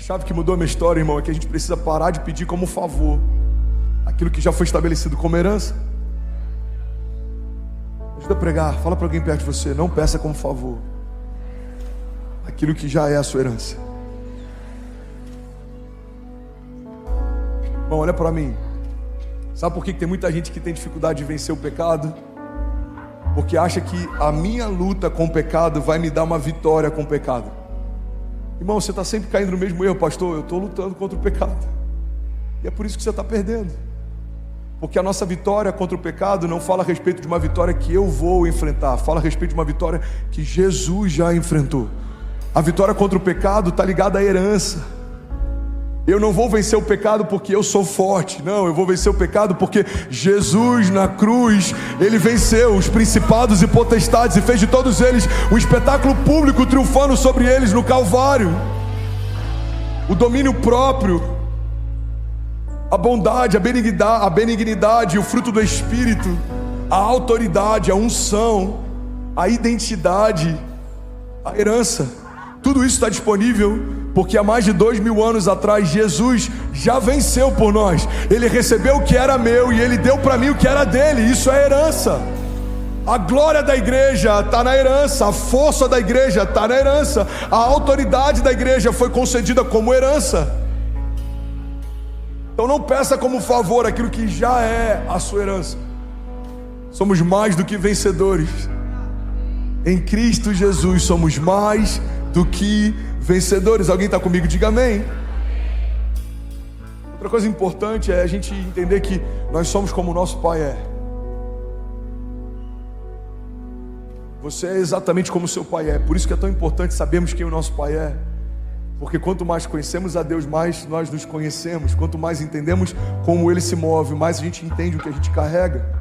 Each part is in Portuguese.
chave que mudou a minha história, irmão, é que a gente precisa parar de pedir como favor aquilo que já foi estabelecido como herança. Ajuda a pregar, fala para alguém perto de você: não peça como favor aquilo que já é a sua herança. Irmão, olha para mim. Sabe por que tem muita gente que tem dificuldade de vencer o pecado? Porque acha que a minha luta com o pecado vai me dar uma vitória com o pecado. Irmão, você está sempre caindo no mesmo erro, pastor. Eu estou lutando contra o pecado, e é por isso que você está perdendo. Porque a nossa vitória contra o pecado não fala a respeito de uma vitória que eu vou enfrentar, fala a respeito de uma vitória que Jesus já enfrentou. A vitória contra o pecado está ligada à herança. Eu não vou vencer o pecado porque eu sou forte. Não, eu vou vencer o pecado porque Jesus na cruz, Ele venceu os principados e potestades e fez de todos eles um espetáculo público, triunfando sobre eles no Calvário. O domínio próprio, a bondade, a benignidade, o fruto do Espírito, a autoridade, a unção, a identidade, a herança, tudo isso está disponível porque há mais de 2000 anos atrás Jesus já venceu por nós. Ele recebeu o que era meu e Ele deu para mim o que era dele. Isso é herança. A glória da igreja está na herança, a força da igreja está na herança, a autoridade da igreja foi concedida como herança. Então não peça como favor aquilo que já é a sua herança. Somos mais do que vencedores. Em Cristo Jesus somos mais do que vencedores. Alguém está comigo? Diga amém. Outra coisa importante é a gente entender que nós somos como o nosso Pai é. Você é exatamente como o seu Pai é. Por isso que é tão importante sabermos quem o nosso Pai é. Porque quanto mais conhecemos a Deus, mais nós nos conhecemos. Quanto mais entendemos como Ele se move, mais a gente entende o que a gente carrega.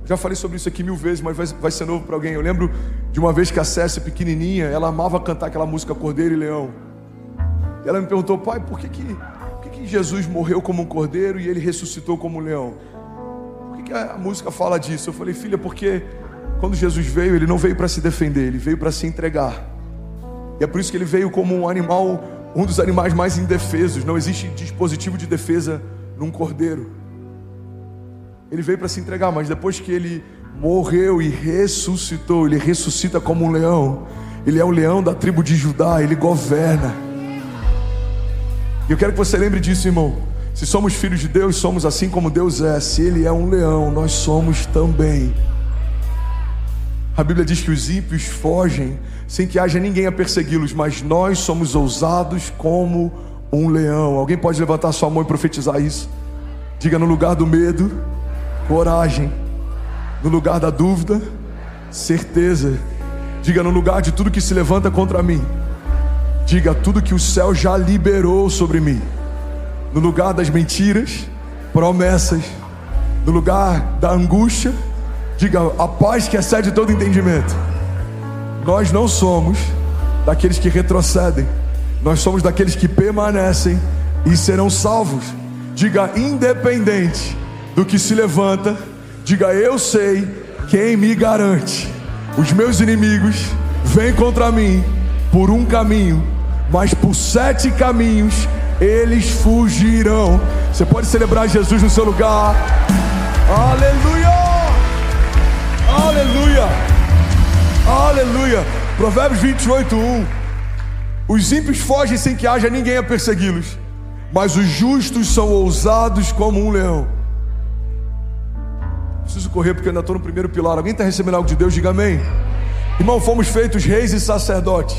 Já falei sobre isso aqui 1000 vezes, mas vai ser novo para alguém. Eu lembro de uma vez que a Cécia, pequenininha, ela amava cantar aquela música Cordeiro e Leão. E ela me perguntou: pai, por que Jesus morreu como um cordeiro e Ele ressuscitou como um leão? Por que a música fala disso? Eu falei: filha, porque quando Jesus veio, Ele não veio para se defender, Ele veio para se entregar. E é por isso que Ele veio como um animal, um dos animais mais indefesos. Não existe dispositivo de defesa num cordeiro. Ele veio para se entregar, mas depois que Ele morreu e ressuscitou, Ele ressuscita como um leão. Ele é o leão da tribo de Judá, Ele governa. E eu quero que você lembre disso, irmão. Se somos filhos de Deus, somos assim como Deus é. Se Ele é um leão, nós somos também. A Bíblia diz que os ímpios fogem sem que haja ninguém a persegui-los, mas nós somos ousados como um leão. Alguém pode levantar sua mão e profetizar isso? Diga: no lugar do medo, coragem. No lugar da dúvida, certeza. Diga: no lugar de tudo que se levanta contra mim, diga: tudo que o céu já liberou sobre mim. No lugar das mentiras, promessas. No lugar da angústia, diga: a paz que excede todo entendimento. Nós não somos daqueles que retrocedem, nós somos daqueles que permanecem e serão salvos. Diga: independente do que se levanta, diga: eu sei quem me garante. Os meus inimigos vêm contra mim por um caminho, mas por 7 caminhos eles fugirão. Você pode celebrar Jesus no seu lugar. Aleluia, aleluia, aleluia. Provérbios 28:1. Os ímpios fogem sem que haja ninguém a persegui-los, mas os justos são ousados como um leão. Preciso correr porque eu ainda estou no primeiro pilar. Alguém está recebendo algo de Deus? Diga amém. Irmão, fomos feitos reis e sacerdotes.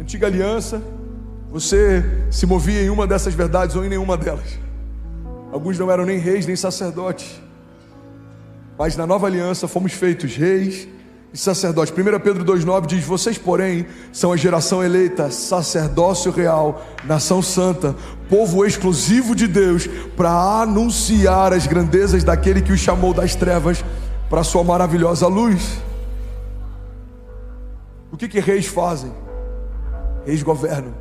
Antiga aliança, você se movia em uma dessas verdades ou em nenhuma delas. Alguns não eram nem reis nem sacerdotes. Mas na nova aliança fomos feitos reis e sacerdotes. 1 Pedro 2,9 diz: vocês, porém, são a geração eleita, sacerdócio real, nação santa, povo exclusivo de Deus, para anunciar as grandezas daquele que os chamou das trevas para a sua maravilhosa luz. O que reis fazem? Reis governam.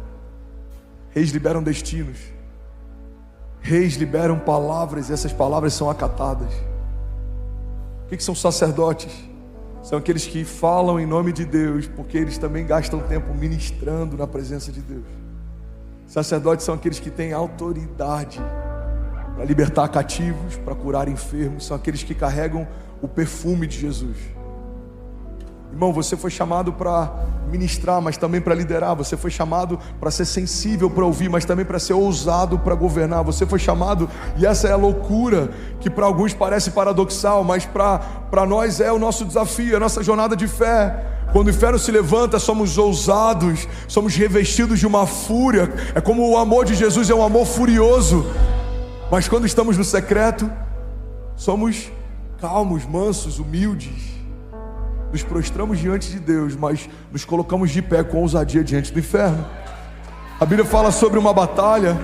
Reis liberam destinos. Reis liberam palavras e essas palavras são acatadas. O que são sacerdotes? são aqueles que falam em nome de Deus, porque eles também gastam tempo ministrando na presença de Deus. Sacerdotes são aqueles que têm autoridade para libertar cativos, para curar enfermos, são aqueles que carregam o perfume de Jesus. Irmão, você foi chamado para ministrar, mas também para liderar. Você foi chamado para ser sensível para ouvir, mas também para ser ousado para governar. Você foi chamado, e essa é a loucura que para alguns parece paradoxal, mas para nós é o nosso desafio, a nossa jornada de fé. Quando o inferno se levanta, somos ousados, somos revestidos de uma fúria. É como o amor de Jesus é um amor furioso. Mas quando estamos no secreto, somos calmos, mansos, humildes. Nos prostramos diante de Deus, mas nos colocamos de pé com ousadia diante do inferno. A Bíblia fala sobre uma batalha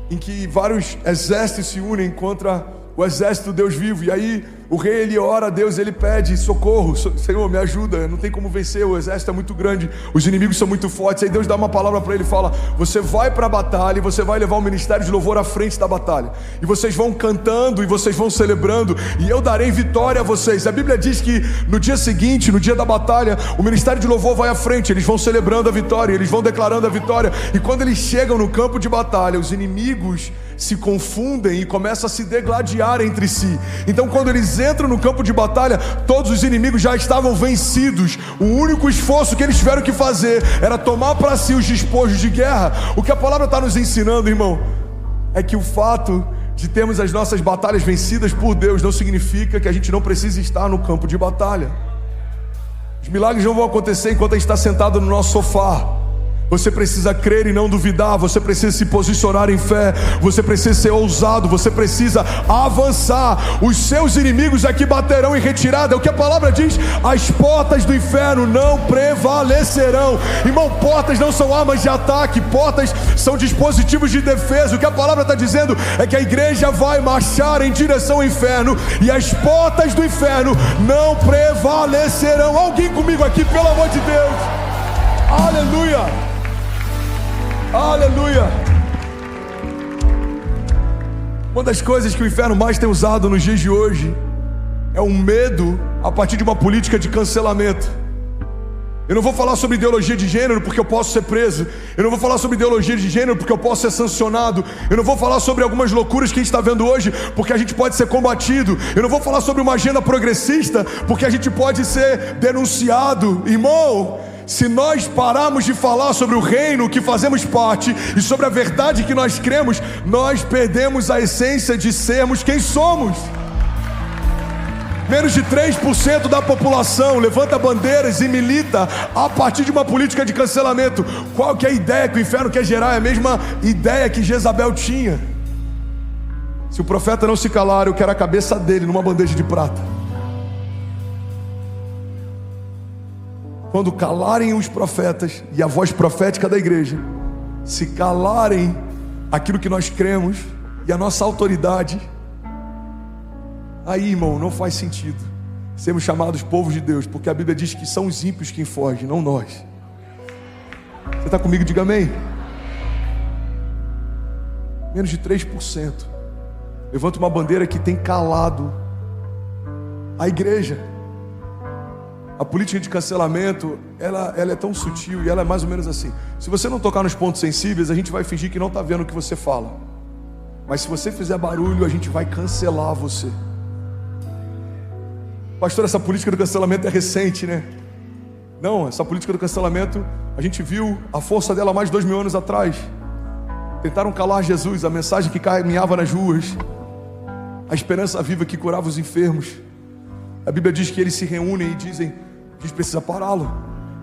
em que vários exércitos se unem contra o exército do Deus vivo. E aí o rei, ele ora a Deus, ele pede socorro. Senhor, me ajuda, não tem como vencer, o exército é muito grande, os inimigos são muito fortes. Aí Deus dá uma palavra para ele, fala: você vai para a batalha e você vai levar o ministério de louvor à frente da batalha, e vocês vão cantando e vocês vão celebrando, e eu darei vitória a vocês. A Bíblia diz que no dia seguinte, no dia da batalha, o ministério de louvor vai à frente, eles vão celebrando a vitória, eles vão declarando a vitória. E quando eles chegam no campo de batalha, os inimigos se confundem e começam a se degladiar entre si. Então quando eles entram no campo de batalha, todos os inimigos já estavam vencidos. O único esforço que eles tiveram que fazer era tomar para si os despojos de guerra. O que a palavra está nos ensinando, irmão, é que o fato de termos as nossas batalhas vencidas por Deus não significa que a gente não precisa estar no campo de batalha. Os milagres não vão acontecer enquanto a gente está sentado no nosso sofá. Você precisa crer e não duvidar, você precisa se posicionar em fé, você precisa ser ousado, você precisa avançar. Os seus inimigos aqui baterão em retirada, é o que a palavra diz: as portas do inferno não prevalecerão. Irmão, portas não são armas de ataque, portas são dispositivos de defesa. O que a palavra está dizendo é que a igreja vai marchar em direção ao inferno, e as portas do inferno não prevalecerão. Alguém comigo aqui, pelo amor de Deus? Aleluia! Aleluia! Uma das coisas que o inferno mais tem usado nos dias de hoje é um medo a partir de uma política de cancelamento. Eu não vou falar sobre ideologia de gênero porque eu posso ser preso. Eu não vou falar sobre ideologia de gênero porque eu posso ser sancionado. Eu não vou falar sobre algumas loucuras que a gente está vendo hoje porque a gente pode ser combatido. Eu não vou falar sobre uma agenda progressista porque a gente pode ser denunciado. Irmão, se nós pararmos de falar sobre o reino que fazemos parte e sobre a verdade que nós cremos, nós perdemos a essência de sermos quem somos. Menos de 3% da população levanta bandeiras e milita a partir de uma política de cancelamento. Qual que é a ideia que o inferno quer gerar? É a mesma ideia que Jezabel tinha. Se o profeta não se calar, eu quero a cabeça dele numa bandeja de prata. Quando calarem os profetas e a voz profética da igreja, se calarem aquilo que nós cremos e a nossa autoridade, aí, irmão, não faz sentido sermos chamados povos de Deus, porque a Bíblia diz que são os ímpios quem fogem, não nós. Você está comigo? Diga amém. Menos de 3%. Levanta uma bandeira que tem calado a igreja. A política de cancelamento, ela é tão sutil e ela é mais ou menos assim: se você não tocar nos pontos sensíveis, a gente vai fingir que não está vendo o que você fala, mas se você fizer barulho, a gente vai cancelar você. Pastor, essa política do cancelamento é recente, né? Não, essa política do cancelamento, a gente viu a força dela mais de 2000 anos atrás. Tentaram calar Jesus, a mensagem que caminhava nas ruas, a esperança viva que curava os enfermos. A Bíblia diz que eles se reúnem e dizem: a gente precisa pará-lo.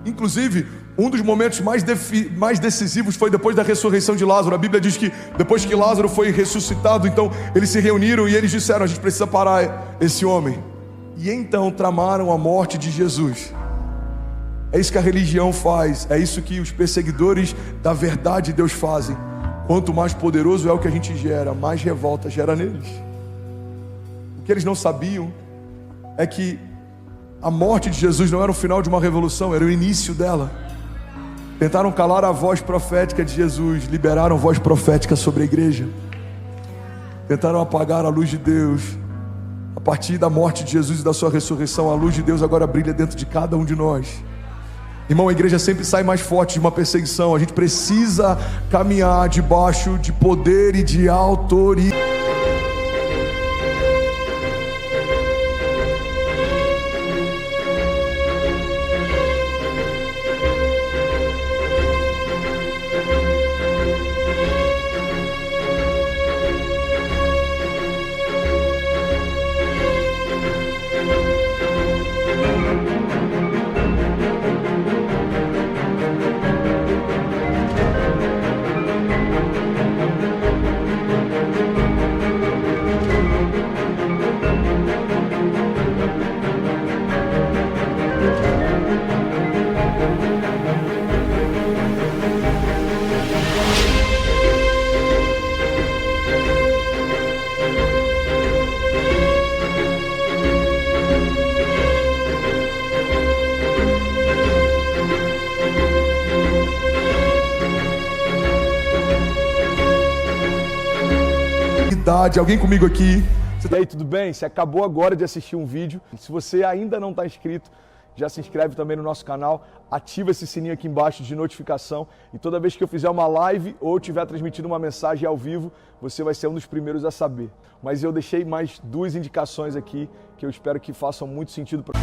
Inclusive, um dos momentos mais decisivos foi depois da ressurreição de Lázaro. A Bíblia diz que depois que Lázaro foi ressuscitado, então eles se reuniram e eles disseram: a gente precisa parar esse homem. E então tramaram a morte de Jesus. É isso que a religião faz, é isso que os perseguidores da verdade de Deus fazem. Quanto mais poderoso é o que a gente gera, mais revolta gera neles. O que eles não sabiam é que a morte de Jesus não era o final de uma revolução, era o início dela. Tentaram calar a voz profética de Jesus, liberaram voz profética sobre a igreja. Tentaram apagar a luz de Deus, A partir da morte de Jesus e da sua ressurreição, a luz de Deus agora brilha dentro de cada um de nós. Irmão, a igreja sempre sai mais forte de uma perseguição. A gente precisa caminhar debaixo de poder e de autoridade. Alguém comigo aqui? E aí, tudo bem? Você acabou agora de assistir um vídeo. Se você ainda não está inscrito, já se inscreve também no nosso canal, ativa esse sininho aqui embaixo de notificação e toda vez que eu fizer uma live ou estiver transmitindo uma mensagem ao vivo, você vai ser um dos primeiros a saber. Mas eu deixei mais 2 indicações aqui que eu espero que façam muito sentido para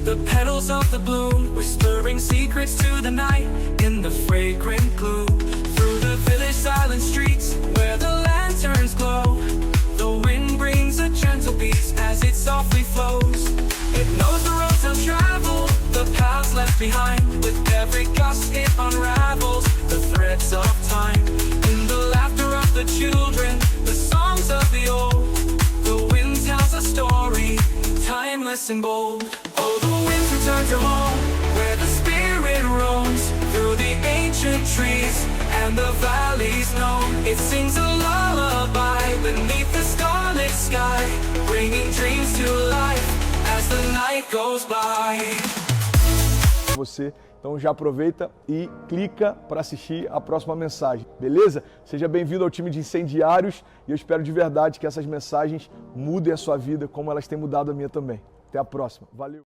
the petals of the bloom, whispering secrets to the night in the fragrant gloom. Through the village silent streets where the lanterns glow, the wind brings a gentle breeze as it softly flows. It knows the roads of travel, the paths left behind. With every gust it unravels the threads of time. In the laughter of the children, the songs of the old, the wind tells a story, timeless and bold. Oh, the winds return to home, where the spirit roams through the ancient trees and the valleys known. It sings a lullaby beneath the scarlet sky, bringing dreams to life as the night goes by. Você, então já aproveita e clica para assistir a próxima mensagem, beleza? Seja bem-vindo ao time de incendiários e eu espero de verdade que essas mensagens mudem a sua vida como elas têm mudado a minha também. Até a próxima. Valeu!